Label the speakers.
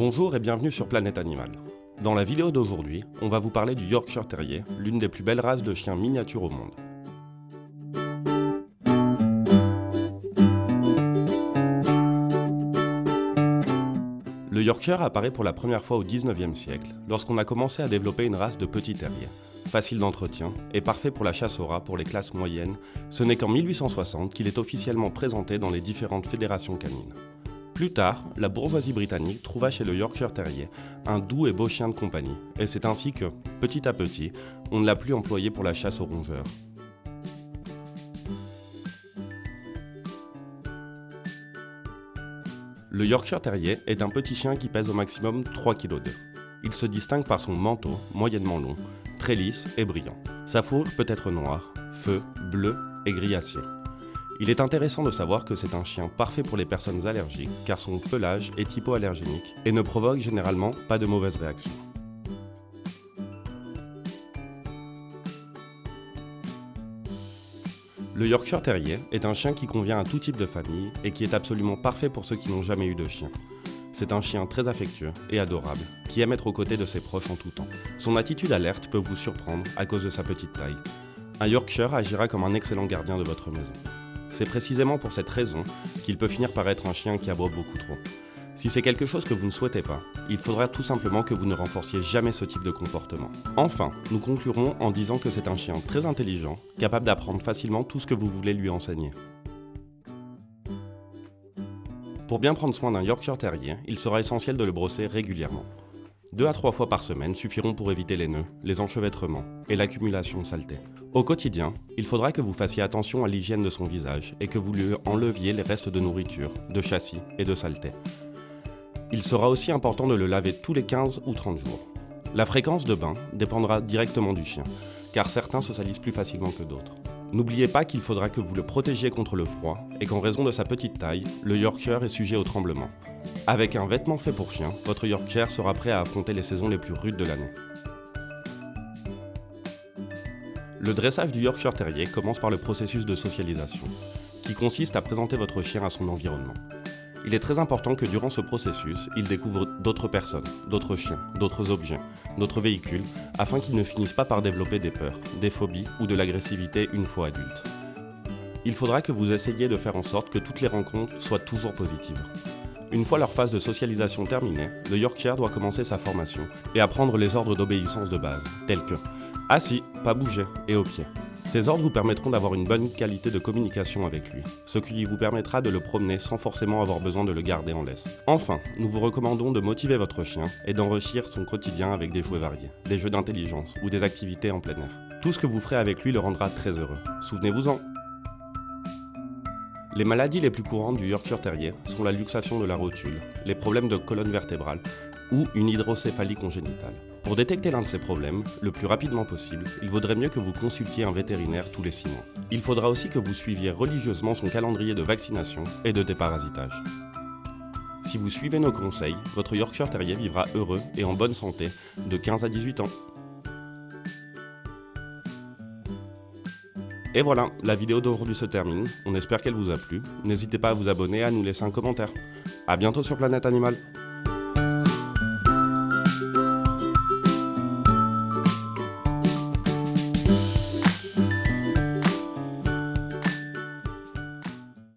Speaker 1: Bonjour et bienvenue sur Planète Animal. Dans la vidéo d'aujourd'hui, on va vous parler du Yorkshire Terrier, l'une des plus belles races de chiens miniatures au monde. Le Yorkshire apparaît pour la première fois au 19e siècle, lorsqu'on a commencé à développer une race de petits terriers. Facile d'entretien et parfait pour la chasse aux rats pour les classes moyennes, ce n'est qu'en 1860 qu'il est officiellement présenté dans les différentes fédérations canines. Plus tard, la bourgeoisie britannique trouva chez le Yorkshire Terrier un doux et beau chien de compagnie, et c'est ainsi que, petit à petit, on ne l'a plus employé pour la chasse aux rongeurs. Le Yorkshire Terrier est un petit chien qui pèse au maximum 3,2 kg. Il se distingue par son manteau, moyennement long, très lisse et brillant. Sa fourrure peut être noire, feu, bleu et gris acier. Il est intéressant de savoir que c'est un chien parfait pour les personnes allergiques car son pelage est hypoallergénique et ne provoque généralement pas de mauvaises réactions. Le Yorkshire Terrier est un chien qui convient à tout type de famille et qui est absolument parfait pour ceux qui n'ont jamais eu de chien. C'est un chien très affectueux et adorable, qui aime être aux côtés de ses proches en tout temps. Son attitude alerte peut vous surprendre à cause de sa petite taille. Un Yorkshire agira comme un excellent gardien de votre maison. C'est précisément pour cette raison qu'il peut finir par être un chien qui aboie beaucoup trop. Si c'est quelque chose que vous ne souhaitez pas, il faudra tout simplement que vous ne renforciez jamais ce type de comportement. Enfin, nous conclurons en disant que c'est un chien très intelligent, capable d'apprendre facilement tout ce que vous voulez lui enseigner. Pour bien prendre soin d'un Yorkshire Terrier, il sera essentiel de le brosser régulièrement. 2 à 3 fois par semaine suffiront pour éviter les nœuds, les enchevêtrements et l'accumulation de saleté. Au quotidien, il faudra que vous fassiez attention à l'hygiène de son visage et que vous lui enleviez les restes de nourriture, de châssis et de saleté. Il sera aussi important de le laver tous les 15 ou 30 jours. La fréquence de bain dépendra directement du chien, car certains se salissent plus facilement que d'autres. N'oubliez pas qu'il faudra que vous le protégiez contre le froid et qu'en raison de sa petite taille, le Yorkshire est sujet au tremblement. Avec un vêtement fait pour chien, votre Yorkshire sera prêt à affronter les saisons les plus rudes de l'année. Le dressage du Yorkshire Terrier commence par le processus de socialisation, qui consiste à présenter votre chien à son environnement. Il est très important que durant ce processus, il découvre d'autres personnes, d'autres chiens, d'autres objets, d'autres véhicules, afin qu'il ne finisse pas par développer des peurs, des phobies ou de l'agressivité une fois adulte. Il faudra que vous essayiez de faire en sorte que toutes les rencontres soient toujours positives. Une fois leur phase de socialisation terminée, le Yorkshire doit commencer sa formation et apprendre les ordres d'obéissance de base, tels que assis, pas bouger et au pied. Ces ordres vous permettront d'avoir une bonne qualité de communication avec lui, ce qui vous permettra de le promener sans forcément avoir besoin de le garder en laisse. Enfin, nous vous recommandons de motiver votre chien et d'enrichir son quotidien avec des jouets variés, des jeux d'intelligence ou des activités en plein air. Tout ce que vous ferez avec lui le rendra très heureux. Souvenez-vous-en! Les maladies les plus courantes du Yorkshire Terrier sont la luxation de la rotule, les problèmes de colonne vertébrale ou une hydrocéphalie congénitale. Pour détecter l'un de ces problèmes, le plus rapidement possible, il vaudrait mieux que vous consultiez un vétérinaire tous les 6 mois. Il faudra aussi que vous suiviez religieusement son calendrier de vaccination et de déparasitage. Si vous suivez nos conseils, votre Yorkshire Terrier vivra heureux et en bonne santé de 15 à 18 ans. Et voilà, la vidéo d'aujourd'hui se termine, on espère qu'elle vous a plu. N'hésitez pas à vous abonner et à nous laisser un commentaire. A bientôt sur Planète Animal.